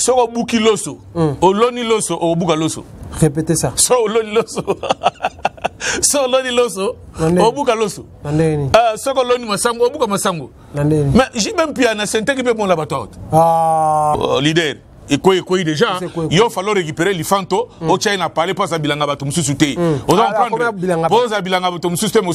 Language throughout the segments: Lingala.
so buki loso oloni loso obuka loso. Répétez ça. So oloni loso so oloni loso obuka loso. So oloni masango obuka masango. Mais j'ai même puis un senté qui peut mon laboratoire. Leader et quoi déjà il va falloir récupérer les fanto au China parler pas à bilanga batum sous-souté on va comprendre pose à bilanga batum sous-souté au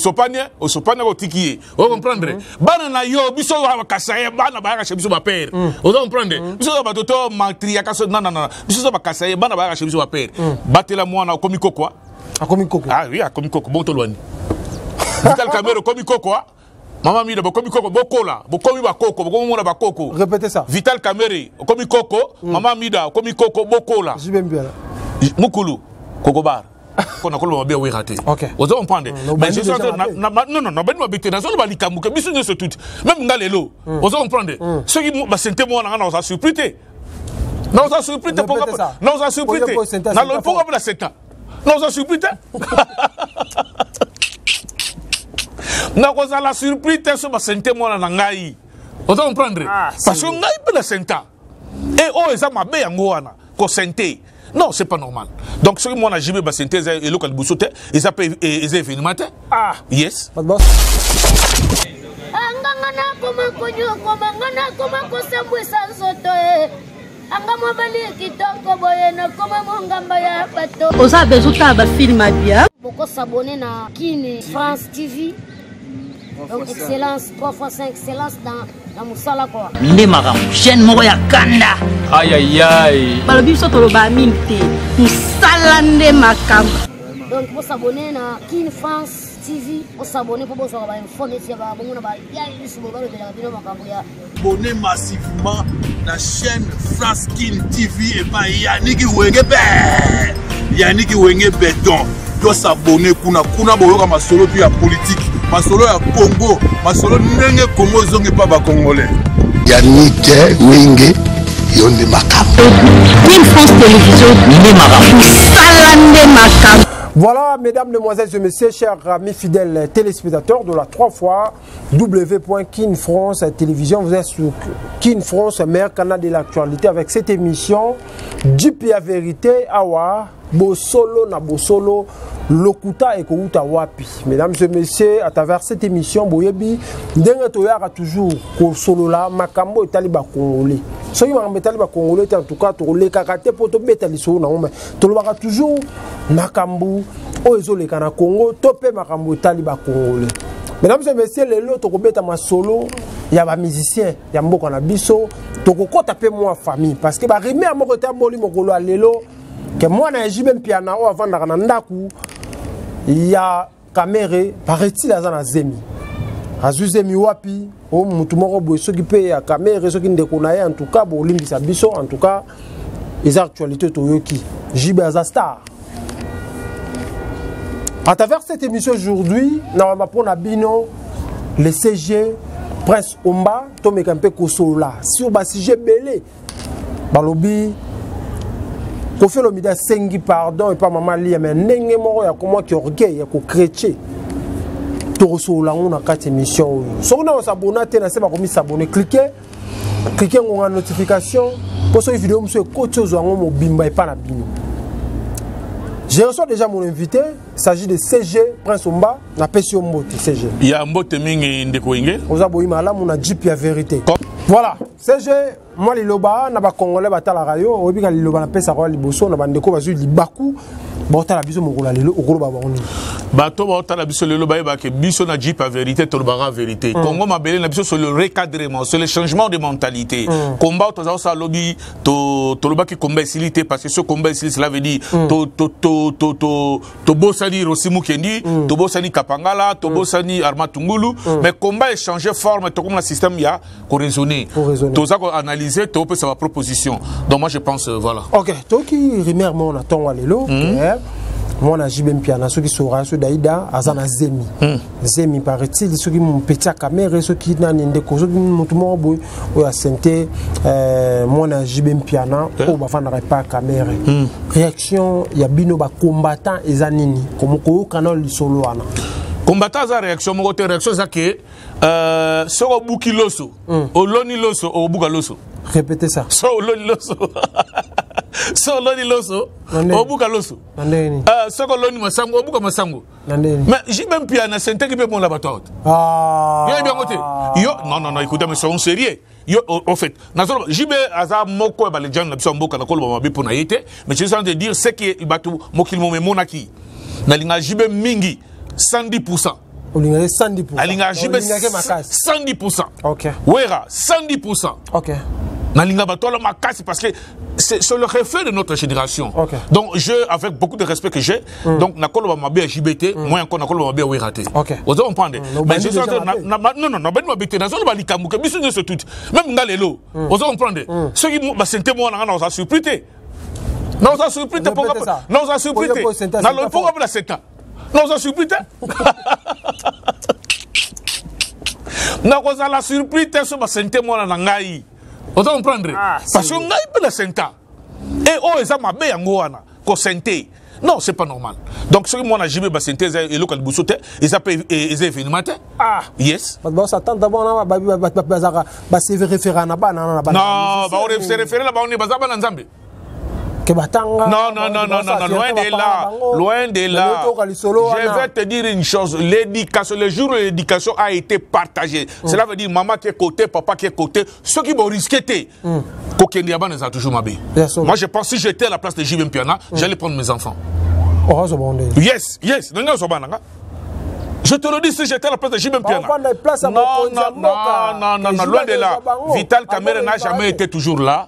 sopane au tikié on va comprendre banana yo biso wa kasaye bana ba ka biso ba père on va comprendre biso ba toto matria ka non biso ba kasaye bana ba ka biso ba père batela mwana komiko quoi ah oui komiko bon to loani Vital Cameroun komiko quoi. Maman Mida, bokomi koko, bokola, bokomi bakoko, bokomi mona bakoko. Répétez ça. Vital Cameroun, bokomi koko, Maman Mida, bokomi koko, bokola. Je vais bien là. Mukulu, koko bar. On a colombe bien oui raté. Ok. Vous allez comprendre. Mais je suis non, ben moi bête, dans le balikamu, que bisous ne se tout. Même dans les lots. Vous allez comprendre. Ceux qui m'ont senté moi, on a surpris. Non, on a surpris. Non, on a surpris. Non, le pourquoi la 7 ans. Non, on a surpris. Na koza la surprise so ba sente mona na ngai. On va comprendre parce que ngai pe la senta. Et oh eza mabe yango wana ko sente. Non, c'est pas normal. Donc ce que moi na jibe ba sente et local busote, ils appellent les événements. Ah, yes. Pas de boss. Angangana koma konyo koma ngana koma ko sambwe sansoto e. Anga mobali kitoko boyena koma mongamba ya bato. Oza bezuta ba film bien. Boko s'abonner na Kin France TV. Donc excellence 3 fois 5 excellence dans Moussala quoi. Ndemara chaîne moko ya kanda. Aïe aïe aïe. Balobi so toloba minte. Moussala ndemaka. Donc pour s'abonner na Kin France TV, pour s'abonner pour vous avoir informé si ba bongo ba ya sur ba de la vidéo makambo ya. Abonnez massivement la chaîne France Kin TV et pas Yannick Wengebe. Yannick Wengebe donc doit s'abonner kuna boyoka masolo puis ya politique. Masolo ya Congo, masolo nenge Congo zonge pa ba congolais. Yannick Wenge yonde makambo. Kin France Télévision ndé makambo. Salande makambo. Voilà, mesdames, mesdemoiselles et messieurs, chers amis fidèles téléspectateurs de la 3 fois W.Kin France Télévision. Vous êtes sur Kin France, meilleur canal de l'actualité avec cette émission JPA Vérité, Awa, Bosolo na Bosolo, Lokuta et Kouta Wapi. Mesdames et messieurs, à travers cette émission, Boyebi, Denga toujours Solo la Makambo et Taliba Congolais. Ce qui m'a Taliba Congolais, en tout cas, les Kakate pour te mettre les sous, Tolobara toujours Makambo, Oezo le Kana Congo, Topé Makambo et Taliba Congolais. Mesdames et messieurs, les lots, Tokobeta ma solo, il y a des musiciens, il y a beaucoup de biso, Tokoko taper moi famille. Parce que, rimé à mon côté, Mokolo à l'élo, que moi, j'ai même piano avant d'Aranandaku. Il y a Kamere, paraît-il, à Zemi. À Zemi Wapi, au Moutoumoro, ceux qui payent à Kamere, ceux qui ne déconnaissent en tout cas, pour l'Imbisa Bisso, en tout cas, les actualités Toyoki. Jibe Azastar. À travers cette émission aujourd'hui, nous allons prendre Bino, le CG, Prince Omba, Tomé Kampe Kosola. Sur le sujet belé, Balobi. Kofi Olomide sengi pardon et pas maman lié mais nenge moko ya comment qui orgueil ya ko chrétien to so la on a 4 émissions so on a s'abonner te na se ba komi s'abonner cliquer on a notification pour ce vidéo monsieur coach zo ngo mobimba et pas na bino. Je reçois déjà mon invité, il s'agit de CG Prince Omba na Pesio Mbote CG. Il y a Mbote mingi ndeko inge. Oza boyima la mona JPA Vérité. Voilà, CG moi les loba na ba congolais batala rayo obi ka liloba na pesa ko liboso na bandeko bazu libaku botala biso mokola lelo okolo ba boni bato botala biso lelo ba ke biso na JPA Vérité to ba vérité Congo mabele na biso sur le recadrement sur le changement de mentalité combat to za lobby to loba ki combat silité parce que ce combat silité cela veut dire to bosani Rosimu Kendi to bosani Kapangala to bosani Armatungulu mais combat changer forme to comme le système ya ko raisonner to za ko analyser to peut sa proposition donc moi je pense voilà. OK, toi qui remercie mon attend lelo moi na jibem piana ceux qui sera ceux d'Aïda azana Zemi Zemi paraît-il ceux qui mon petit caméra ceux qui na ndeko ceux qui mutumo boy o ya santé moi na jibem piana o ba fana pas caméra réaction ya bino ba combattant ezanini comme ko canal solo ana combattant za réaction mo côté réaction ça que so buki loso oloni loso obuka loso. Répétez ça. So oloni loso. So oloni loso obuka loso. So oloni masango obuka masango. Mais j'ai même pia na sente qui peut mon laboratoire. Yo bien côté. Yo non écoutez mais soyons sérieux. Yo en fait jibe aza moko ba les gens na biso mboka na kolo ba mabe pona yete mais je suis en train de dire c'est que batu mokilmo me monaki na linga jibe mingi 110%. Olinga 110%. Alinga jibe 110%. OK. Wera 110%. OK. Na linga batola makasi parce que c'est le reflet de notre génération. Okay. Donc je avec beaucoup de respect que j'ai donc na kolo ba mabe JBT moi encore na kolo ba mabe Werate. OK. Vous comprenez? Mais je suis non ba mabete na zolo ba likamuke biso de ce tout. Même ngalelo. Vous comprenez? Ceux qui ba sente moi na on surpris. Non ça surpris pourquoi? Non ça surpris. Na le pourquoi la senta? Non ça surpris. Na ko la surpris so ba sente moi na ngai. Vous comprenez? Parce que ngai pe la senta. Et oh eza mabe yango wana ko sente. Non, c'est pas normal. Donc, ce que moi, j'ai vu, c'est et local boussote, ils appellent les événements. Yes. Non, c'est référé à non, loin de là. Je vais te dire une chose, l'éducation, le jour où l'éducation a été partagée, cela veut dire maman qui est côté, papa qui est côté, ceux qui vont risquer, a toujours ma. Moi, je pense que si j'étais à la place de JB Mpiana, j'allais prendre mes enfants. Yes. Je te le dis, si j'étais à la place de JB Mpiana. Non, loin de là. Vital Kamere n'a jamais été toujours là.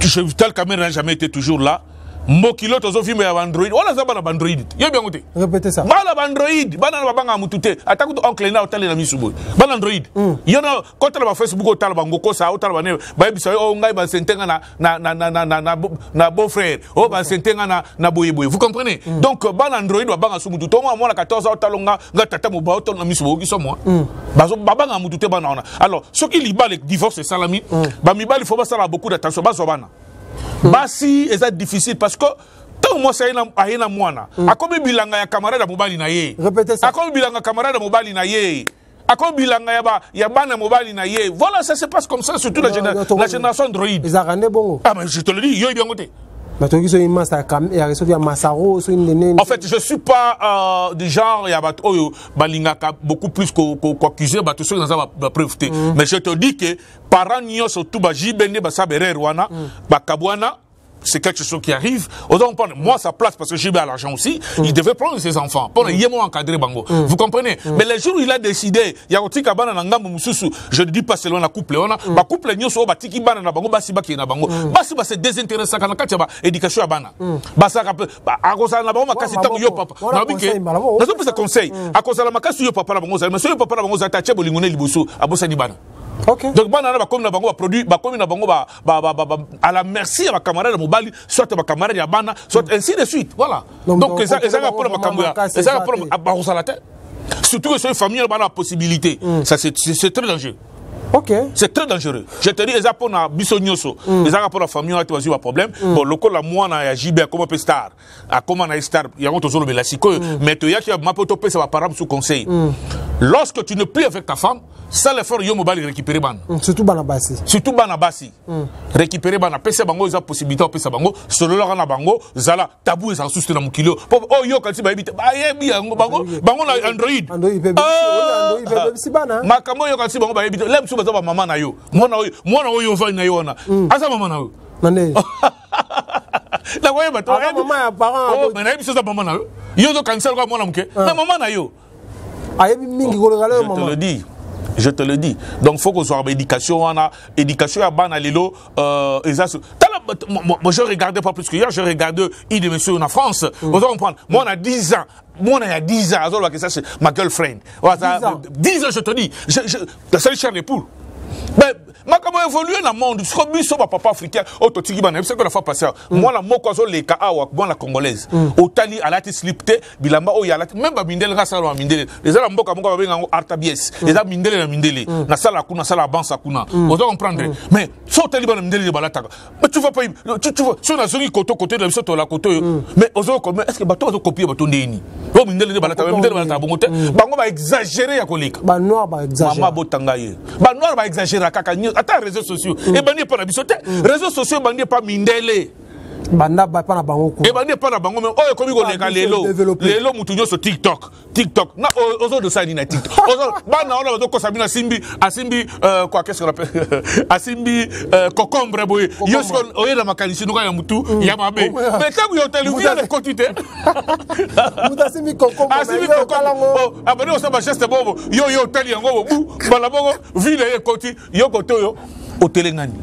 Vital Kamere n'a jamais été toujours là. Mokilo tozo filmé à Android. Voilà ça bana Android. Y'a bien goûté. Répétez ça. Bana Android. Bana babanga mutute. Attaque de oncle na hôtel na misubo. Bana Android. Y'en quand on va Facebook hôtel bango ça hôtel bana. Ba bisa o ngai ba sentenga na beau-frère. O ba sentenga na boyeboy. Vous comprenez? Donc bana Android ba banga su mutute. Moi na 14 hôtel nga tata mo ba hôtel na misubo qui sont moi. Bazo babanga mutute bana ona. Alors ce qui liba le divorce salami. Ba mi ba il faut pas ça beaucoup d'attention bazo bana. Basi c'est difficile parce que tant moi c'est aina mwana akomi bilanga ya camarade mobali na ye. Répétez ça. Akomi bilanga camarade mobali na ye. Akomi bilanga ya bana mobali na ye. Voilà, ça se passe comme ça surtout la génération Android. Ils a rendu bon. Ah mais je te le dis, yo bien côté. En fait, je ne suis pas du genre, il y a beaucoup plus qu'accusé, mais je te dis que parents surtout c'est quelque chose qui arrive. Moi, ça place parce que j'ai à l'argent aussi. Il devait prendre ses enfants. Pour encadrer Bango. Vous comprenez? Mais le jour où il a décidé, il y a aussi je ne dis pas seulement la couple. Ma couple, nous sommes battus qui banana Bango, Basiba na Bango. Basiba c'est désintéressé quand on a éducation à Bana. Basa à cause de la Bango, ma casse est yo papa. Non, c'est conseil. À cause de la casse yo papa la Bango, mais sur le papa la Bango, ça t'a tché bolingoné liboso, à Bossani Bana. Okay. Donc, comme na bango va produit, comme na bango à la merci à ma camarade mobile, soit ma camarade ya bana, soit ainsi de suite. Voilà. Donc, ça va pour ma camarade, ça va pour la tête. Surtout que c'est une famille, on a la possibilité. Ça, c'est très dangereux. Ok. C'est très dangereux. Je te dis, les apôtres na bisognoso, les apôtres pour la famille, on a toujours un problème. Bon, le col la moi na JB comme un star, à comment na star, il y a un autre mais la sico, mais tu y a qui m'a pas topé ça va par sous conseil. Lorsque tu ne plus avec ta femme, ça le faire yo mobile récupérer ban. Surtout banabasi. Surtout banabasi. Récupérer ban, pesa bango ils ont possibilité pesa bango, solo la na bango, zala tabou ça sous na mukilo. Oh yo quand tu vas habiter, bah yebi bango na Android. Android bébé si bana. Makamo yo quand tu bango ba habiter, lem sou ba maman na yo. Mona yo va na yo na. Asa maman na yo. Nane. La voyez ba to. Maman ya parent. Oh mais na yebi ça maman na yo. Yo do cancel quoi mona muke. Na maman na yo. Ayebi mingi ko regalo maman. Je te le dis. Je te le dis. Donc, il faut qu'on soit en éducation. Éducation à Banalilo. Moi, je ne regardais pas plus que hier. Je regardais une émission en France. Vous comprenez? Moi, on a 10 ans. Moi, on a 10 ans. C'est ma girlfriend. 10 ans, je te dis. La seule chair des poules. Mais makambo évolué dans le monde. Ce que biso papa africain, autotiki bana, c'est que la fois passée. Moi la moko zo leka awa, bon la congolaise. Otali alati slipte, bilamba o yalati, même ba mindele ka sala mindele. Les ala mboka mboka ba benga artabies. Les ala mindele na mindele. Na sala kuna sala bansa kuna. On doit comprendre. Mais so otali bana mindele de balata. Mais tu vas pas tu vois, si on a zongi côté de biso to la côté. Mais ozo comme est-ce que bato zo copier bato ndeni? O mindele de balata, mindele balata bongote. Bango ba exagérer ya koleka. Ba noir ba exagérer. Mama botanga ye. Ba noir ba exagérer kaka. Attends, réseaux sociaux. Et ben, pas la bisote. Réseaux sociaux, ben, pas mindele. Banda ba pas na bango. Et ben, pas na bango. Mais, oh, comme il y a les moutounions sur TikTok. TikTok. Na, aux autres de ça, il y a TikTok. Aux autres, bah, non, on a donc Sabina Simbi, Asimbi, quoi, qu'est-ce qu'on appelle? Asimbi, cocombre, boy. Yosko, oye, la macanisi, nous, y'a moutou, y'a ma bé. Mais quand vous avez télévisé, la quantité. Asimbi, cocombre. Asimbi, cocombre. Ah, ben, on s'en va geste bon. Yo, tel, yango, bou, balabongo, ville, côté, yo, côté, yo. Au télé-nani.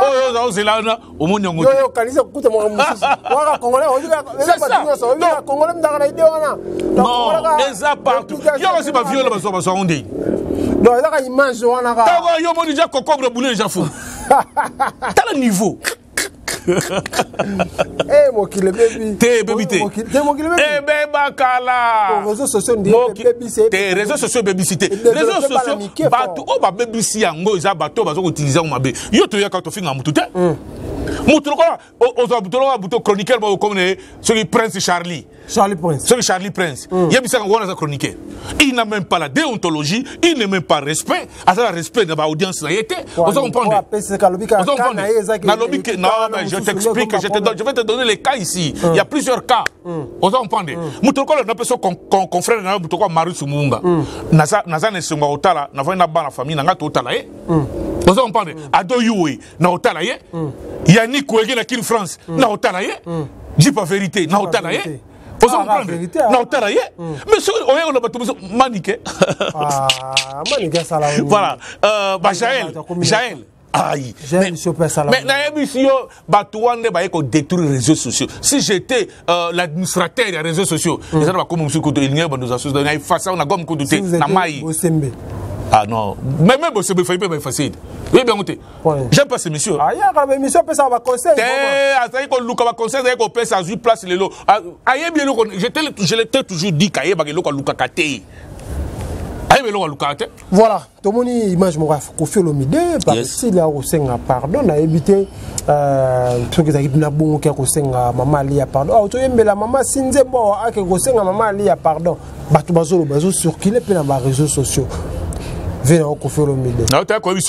Oh, c'est là, au monde, on yo, kanisa, écoute, mon moussous. Ouara, Congolais, on dit que c'est ça. Non, Congolais, m'dara na idée, non, les a partout. Yo, aussi, ma viole, ma soeur, on dit. Non, il y a une image, on a. Yo, mon déjà, cocombre, boulet, déjà fou. T'as le niveau. Eh, mon kile baby. T'es baby, t'es. T'es mon kile baby. Eh, ben, bakala. Les réseaux sociaux, baby, c'est. T'es réseaux sociaux, baby, c'est. Réseaux sociaux, bateau, oh, bah, baby, si, yango, ils a bateau, bah, ils utilisent un mabé. Yo, tu y a quand on fait un moutou, moutou, aux aboutos chroniqueurs, comme celui Prince Charlie. Charlie Prince. Celui Charlie Prince. Il y a bien ça chroniqueur. Il n'a même pas la déontologie, il n'a même pas respect. À ça, le respect de l'audience, ça y était. On comprend. Non, mais je t'explique, je vais te donner les cas ici. Il y a plusieurs cas. On comprend. Moutoko, on appelle ça confrère, Moutoko Marius Munga. Naza ne songa otala, na voina ba la famille, na ngato otala ye. On comprend. Ado Yui, na otala ye. Yannick Ouégué, na Kin France, na otala ye. Dis pas vérité, na otala ye. Vous comprenez? Non, t'as rien. Mais si on a battu maniqué. Ah, maniqué ça là. Voilà. Jaël. Aïe. Mais l'émission, Batouane va détruire les réseaux sociaux. Si j'étais l'administrateur des réseaux sociaux, les gens comme monsieur Koto, il n'y a pas de choses. On a fait ça, on a comme Koto, na maï. Ah non, mais même si vous faites pas facile. Oui, bien noté. J'aime pas ces messieurs. Ah, il y a une émission, ça va conseil. Va conseil, qu'on paie ça 8 places les lots. Je l'ai toujours dit qu'il y a des lots à Lukakate. Voilà, tout le monde image mon Kofi Olomide par ici là au Senga pardon, on a évité ce que ça qui n'a bon qui a Senga maman Lia pardon. Ah, tu aimes la maman Sinze bon a que Senga maman Lia pardon. Batu bazolo bazo circuler pe na réseaux sociaux. Non, tu as connu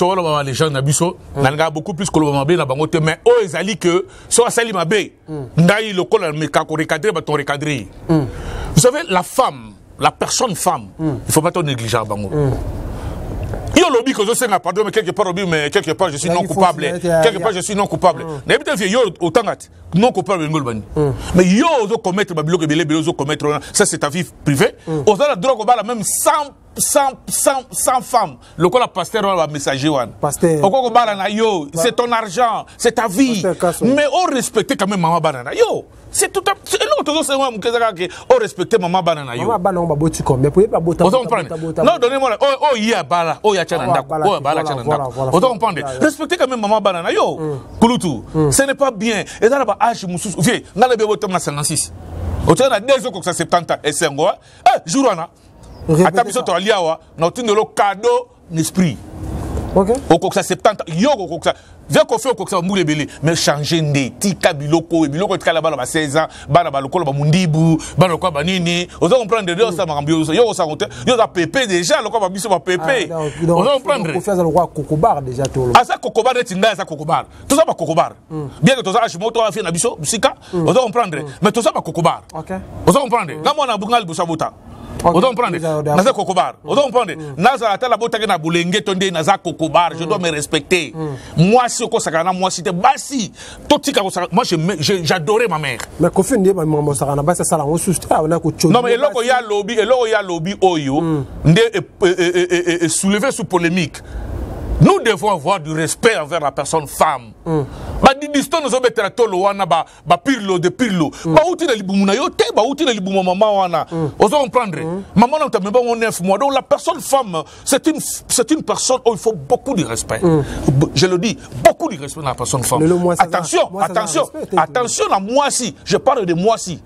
les gens n'abisso, n'a beaucoup plus que le moment na bangote, mais oh ezali que soit sali mabe, n'aille le col mais quand on recadrer, bah ton recadrer. Vous savez la femme, la personne femme, il faut pas trop négliger bango. Il y a lobby que je sais pardon mais quelque part je suis non coupable. Quelque part je suis non coupable. N'habite vieux yo autant non coupable ngolbani. Mais yo ozo commettre babilo que belé ozo commettre ça c'est ta vie privée. Ozo la drogue ba la même 100 femmes. Le quoi la pasteur va messager one. Pasteur. Oko ba na yo, c'est ton argent, c'est ta vie. Mais on respecte quand même maman banana. Yo, c'est tout non tout ça moi on respecte maman banana yo. Maman banana ba boti comme mais pas bota. Non donnez-moi oh ya bala, oh ya chana oh bala chana ndako. On comprendre. Respectez quand même maman banana yo. Kulutu. Ce n'est pas bien. Et là ba âge mususu. Viens, ngala be botam na 56. Au tena 2 ans que 70 et c'est ngwa. Jourana. Atabiso to aliawa na otindo lo cadeau n'esprit. OK. Au koksa 70 yo koksa. Viens qu'on fait au koksa moule belé mais changer ndé tika biloko et biloko tika ba 16 ans bana ba lokolo ba mundibu bana ko ba nini. On doit comprendre de ça mangambio yo ça compte. Yo za pépé déjà lokolo ba biso ba pépé. On doit comprendre. On fait ça le roi cocobar déjà tout. Ah ça cocobar de tinga ça cocobar. Tout ça ba cocobar. Bien que tout ça achimoto a fait na biso musika. On doit comprendre. Mais tout ça ba cocobar. OK. On doit comprendre. Là moi na bungal busabota. On doit comprendre. Naza Kokobar. On doit comprendre. Naza la bota na bulenge tonde naza Kokobar. Je dois me respecter. Moi si ko sakana moi si te basi. Totika ko moi j'adorais ma mère. Mais Kofi ndé maman sakana basi ça la on susta on a ko chodo. Non mais eloko ya lobby oyo ndé soulevé sous polémique. Nous devons avoir du respect envers la personne femme. Ba didiston nous obetera tolo wana ba pirlo de pirlo. Ba outi na libumuna yo te ba outi na libuma maman wana. Oso comprendre. Maman on t'a même pas 9 mois. Donc la personne femme, c'est une personne où il faut beaucoup de respect. Je le dis, beaucoup de respect dans la personne femme. Attention à moi si, je parle de moi si.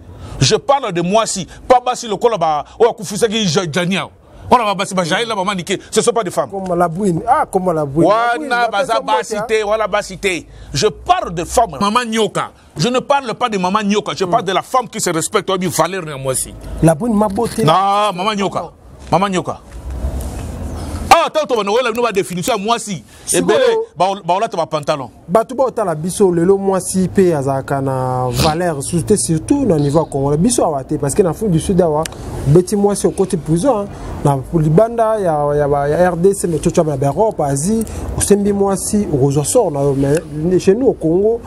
Pas basi le kola ba o akufisa ki jania. On a basi ba jaïla ba manike, ce sont pas des femmes. Comme la bouine. Ah, comme la bouine. Wana baza basité, wala basité. Je parle de femmes. Maman Nyoka. Je ne parle pas de maman Nyoka, je parle de la femme qui se respecte, on dit valeur moi aussi. La bouine ma beauté. Non, maman Nyoka. Maman Nyoka. Ah, tant on a une définition moi si. Et ben, on a ton pantalon. Batu ba otala biso lelo moi si pe azaka na valeur surtout au niveau congolais biso awate parce que dans fond du sud awa beti moi si au côté prison na libanda ya RDC mais tout na Europe Asie au sembi moi si au ressort mais chez nous au Congo.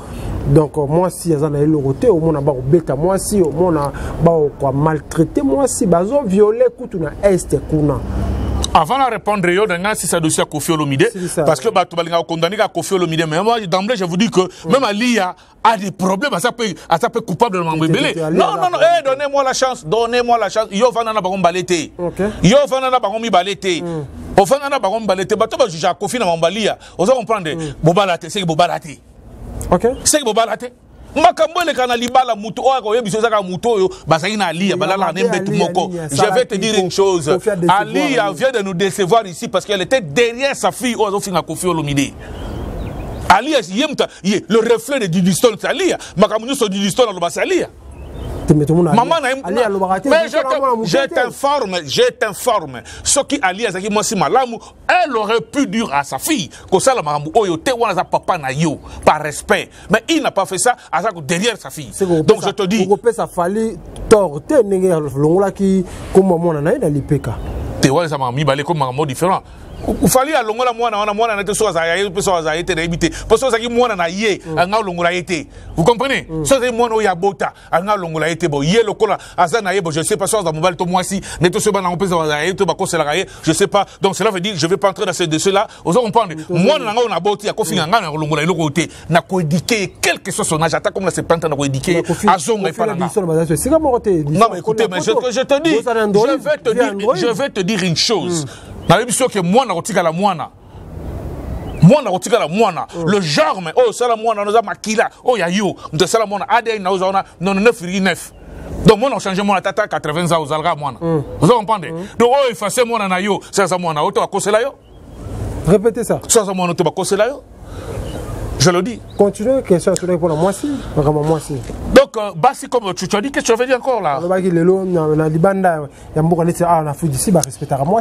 Donc moi si azana le côté au mona ba beta moi si au mona ba quoi maltraiter moi si bazo violer kutu na est kuna. Avant de répondre, si ça dossier à Kofi Olomide, parce que tu vas condamner à Kofi Olomide, mais moi d'emblée je vous dis que même Alia a des problèmes, ça peut coupable de m'embêter. Non, donnez-moi la chance, Yo vanana baron balete. Yo vanana baron mi balete. Au vanana baron balete, bato ba juge à Kofi na mambalia. Vous comprendre? Bobalate, c'est que bobalate. OK? C'est que bobalate. Makambo le kana libala muto o ko yebiso zaka muto yo basaki na Ali balala nembetu moko. Je vais te dire une chose. Ali vient de nous décevoir ici parce qu'elle était derrière sa fille au finga Kofi Olomide. Ali le reflet de Didiston c'est Ali. Makambo so Didiston lo basali. Maman mais je t'informe. Ce qui Ali azaki moi si malamu, elle aurait pu dire à sa fille que ça la maman oyo te wana za papa na yo par respect. Mais il n'a pas fait ça derrière sa fille. Donc je te dis ça fallait torter ninge longola ki comme maman na lipeka. Te wana ça m'a mis balé comme maman différent. Il fallait à longola mwana na te so za été d'habiter parce que ça qui mwana na ye anga longola été. Vous comprenez? Ça c'est mwana ya bota anga longola été bo ye lokola azana ye bo je sais pas ça dans mobile to moi si ne te so ba na on peut za ye to ba ko sela ye je sais pas donc cela veut dire je vais pas entrer dans ce dossier là vous comprendre mwana na nga na boti ya ko finga nga na longola ile côté na ko éduquer quel que soit son âge atta comme la 70 ans na ko éduquer azonga pas na non mais écoutez mais je te dis je vais te dire une chose. Que le genre mais oh ça la moana nous a makila oh ya yo de ça la moana ADN na uzana 99,9 donc moi on change mon tata 80 ans aux alga moana vous comprenez donc oh effacer moana na yo ça moana auto ba kosela yo répétez ça moana auto ba kosela yo je le dis. Continuez, question sur pour la moitié. Donc, basi comme tu as dit, qu'est-ce que tu veux dire encore là? On a dit que le Libanda, il y a beaucoup de gens qui ont dit que respecter à moi,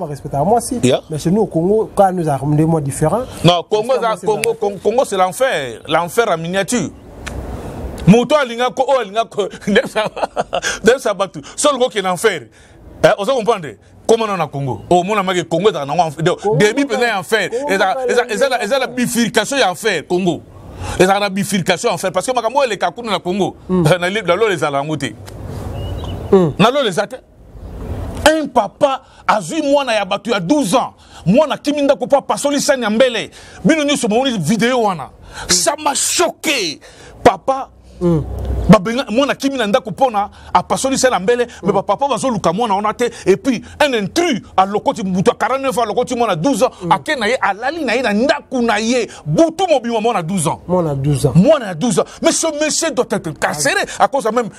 respecter à moi. Mais chez nous, au Congo, quand nous avons des mots différents. Non, Congo c'est l'enfer. L'enfer en miniature. Mouto alinga ko alinga ko dem sabatu. Seul go qui est l'enfer. Vous comprenez? Comment on a Congo? Au monde a Congo dans un début peut-être en fer. Et la bifurcation en fer Congo. Et la bifurcation en fer parce que makambo les kakuna na Congo. Na l'eau les alangoté. Na l'eau les atte. Un papa a vu moi na yabatu à 12 ans. Moi na kiminda ko pa pasoli sanya mbele. Bino ni so moni vidéo wana. Ça m'a choqué. Papa moi na kimi na ndako pona a pasoli sala mbele mais papa va zo luka moi na onate et puis un intrus à lokoti butu 49 ans lokoti moi na 12 ans akena ye alali na ye na ndako na ye butu mobima moi na 12 ans moi na 12 ans mais ce monsieur doit être carcéré à cause même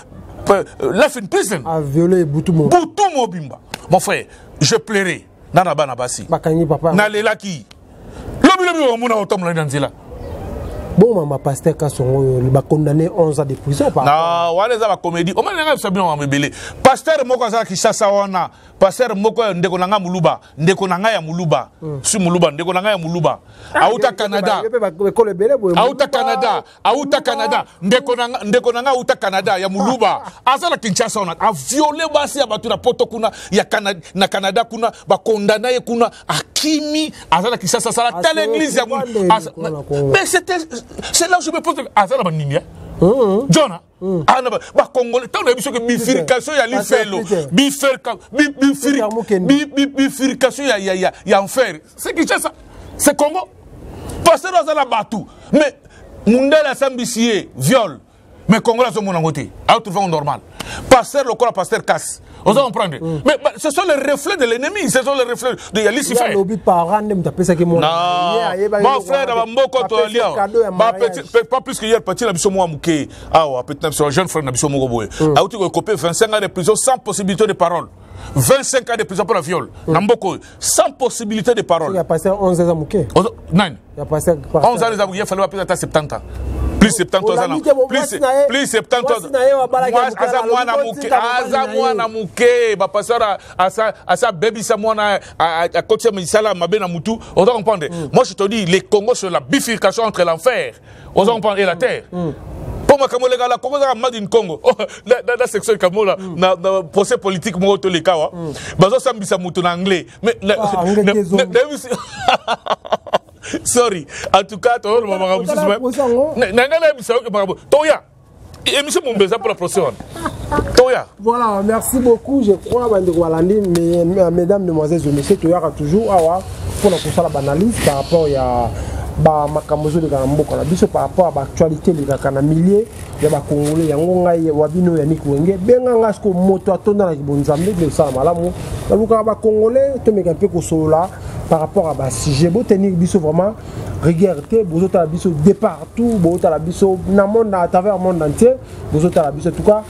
left in prison a violé butu mobimba mon frère je plairai nana bana basi bakanyi papa na lelaki lobi mona otom la nzela. Bon, maman, pasteur, quand il va condamner 11 ans de prison. Non, on va comédie. On va savoir me pasteur moko za kisasa wana. Pasteur moko ndeko nanga muluba, ndeko nanga ya muluba. Su muluba, ndeko nanga ya muluba. Auta Canada. Auta Canada. Ndeko nanga auta Canada ya muluba. Azala Kinshasa wana. A violé basi ya batu na poto kuna ya na Canada kuna ba condamné kuna akimi azala kisasa sala telle église ya mais c'est là où je me pose azala banimia Jonah ba congolais tant que bifurcation ya lifelo bifurcation ya enfer c'est qui ça c'est Congo. Pasteur dans la batou. Mais Mundela Sambissier, viol. Mais Congo là, c'est mon angoté. Alors tout le monde normal. Pasteur, le corps, pasteur casse. On va comprendre. Mais ce sont les reflets de l'ennemi. Ce sont les reflets de Lucifer. Non. Mon frère, pas plus que hier, petit, la mission Mouké. Ah, peut-être un jeune frère, la mission Mouké. Ah, tu as coupé 25 ans de prison sans possibilité de parole. 25 ans de prison pour la viol. Namboko, sans possibilité de parole. Il y a passé 11 ans à Mouké. Non. Il y a passé 11 ans à Mouké, il fallait appeler à 70 ans. Plus 70 ans. Plus 70 ans. Moi, na mouké, pasteur à sa baby, ça moi à côté de Misala, ma belle Moutou. On doit comprendre. Moi, je te dis, les Congos, c'est la bifurcation entre l'enfer, on doit comprendre, et la terre. Pour moi, comme les gars, la Congo, c'est un Congo. Dans la section de Kamola, dans le procès politique, moi, tous les cas, bazo sambisa Moutou en anglais. Mais, sorry. En tout cas, tu voilà, merci beaucoup. Je crois, mesdames, demoiselles et messieurs, tu y aura toujours pour la analyse par rapport à Makamozo de Garamboka, par rapport à l'actualité de la milliers de Congolais, Yangonga, Wabino, Yannick Wenge, Benanga, ce que moto a tourné avec Bonzamé, de Salamalamu, la Congolais, tu me un peu là par rapport à si j'ai beau tenir biso vraiment regarder, vous autres la biso de partout, vous autres la biso dans le monde, à travers le monde entier, vous autres la biso en tout cas,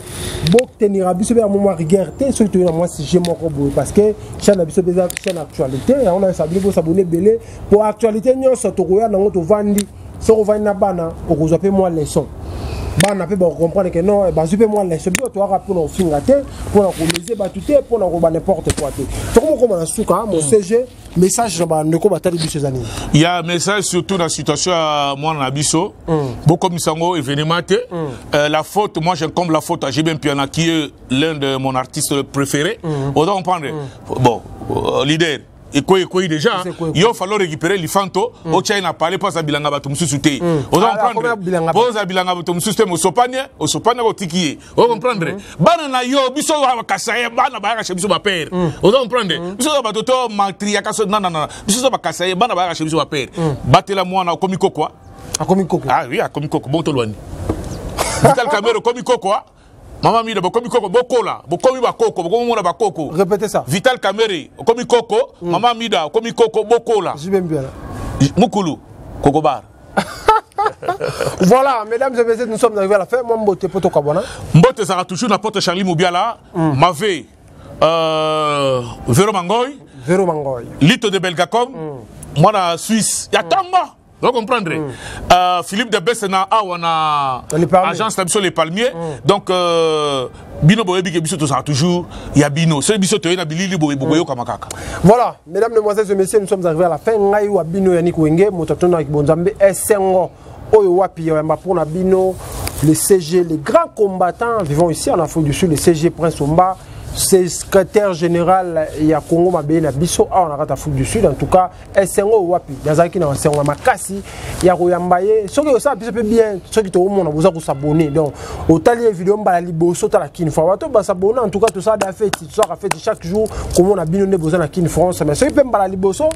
beau tenir biso vers moment regarder, surtout moi si j'ai mon robot parce que chaîne biso des chaîne actualité, on a sablé pour s'abonner belé pour actualité nous surtout regarde dans notre vandi, si on va na bana, on vous appelle moi les sons. Bana peut comprendre que non, bah super moi les sons, tu auras pour nous fingater, pour nous colliser, battuter, pour nous rober n'importe quoi. Comment on a su quand mon CG message il y a un message surtout dans la situation à moi dans Abisso. Beaucoup de sango événement. La faute, moi j'encombre la faute à Jibem Piana qui est l'un de mon artiste préféré. On doit comprendre. Bon, leader. Et quoi déjà, il va falloir récupérer les fantos. Au Tchad, il n'a pas parlé de bilanga batum sous-souté. On doit comprendre. Pose à bilanga batum sous-souté, au sopane, au tiki. On doit comprendre. Banana yo, biso wa kasaye, banana ba rache biso ba père. On doit comprendre. Biso ba toto matria kaso non. Biso ba kasaye, banana ba rache biso ba père. Batela moi na komiko quoi? A komiko. Ah oui, a komiko. Bon tolwani. Vital Camero komiko quoi? Maman Mida, bokomi koko, bokola, bokomi bakoko, bokomi mona bakoko. Répétez ça. Vital Kamere, bokomi koko, Maman Mida, bokomi koko, bokola. Je vais bien. Mukulu, Kokobar. Voilà, mesdames et messieurs, nous sommes arrivés à la fin. Moi, Mbote Poto Kabona. Mbote sera toujours la porte Charlie Moubiala, Mavé, Véro Mangoy. Véro Mangoy. Lito de Belgacom, moi la Suisse. Yatanga. Vous comprendrez. Philippe de Bessena, on a agence d'Abso les Palmiers. Donc, Bino Boyebi qui est toujours, il y a Bino. C'est Biso Toyena Bilili Boyebo Kamakaka. Voilà, mesdames, mesdemoiselles et messieurs, nous sommes arrivés à la fin. Ngaïwa Bino Yannick Wenge, Motatona avec Bonzambe, Essengo, Oyowapi, Yambapona Bino, les CG, les grands combattants vivant ici en Afrique du Sud, les CG Prince Omba. C'est secrétaire général il y a Congo Mabé na biso a on a Afrique du Sud en tout cas Essengo wapi yazaki na Essengo makasi ya koyambaye soki ça biso peut bien soki to mona boza ko s'abonner donc au tali vidéo mbala liboso ta la Kin France to ba s'abonner en tout cas tout ça da fait tout ça fait chaque jour comme on a bien boza na Kin France mais soki peut mbala liboso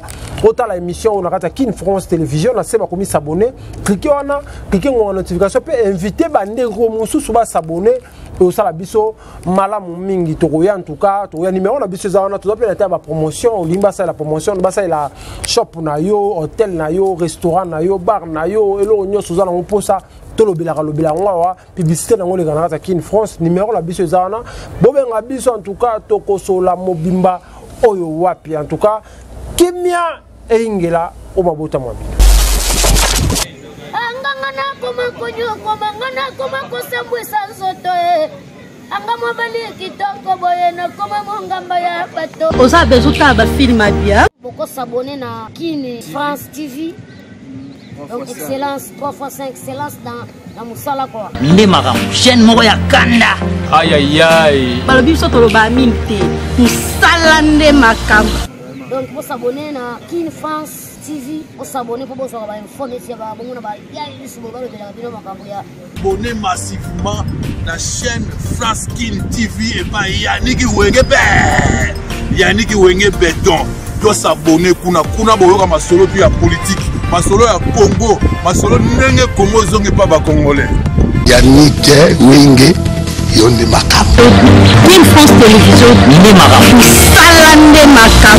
au tala émission on a Kin France télévision na seba komi s'abonner cliquez on notification peut inviter bande romusu suba s'abonner au sala biso malamu mingi to en tout cas, tu as numéro na biso za on a tout appelé la promotion, limba ça la promotion, ba ça la shop na yo, hôtel na yo, restaurant na yo, bar na yo, elo nyo soza na mposa, to lobela ngwa publicité na ngole kana Kin France, numéro la biso za on a bobenga biso en tout cas to kosola mobimba oyo wapi en tout cas kimia e ingela o mabota mwabi. Angangana koma konyo komangana koma kosambwe sanzoto Osa bezuta ba film bien. Beaucoup s'abonner na Kin France TV. Donc excellence 3x5 excellence dans la musala quoi. Minde mara chaîne moko ya kanda. Aïe aïe aïe. Balobi so to ba minte. Musala nde makam. Donc pour s'abonner na Kin France TV, pour s'abonner pour vous avoir informé si ba bongo na ba ya isu bo balo de la bino makambo ya. Abonnez massivement la chaîne Fraskin TV et pas Yannick Wenge Yannick Wenge Béton. s'abonner kuna boyoka masolo puis ya politique masolo ya Congo masolo ndenge Congo zonge pa ba congolais Yannick Wenge yonde makambo Queen France Télévision, Nde Marabout, Salande Makambo.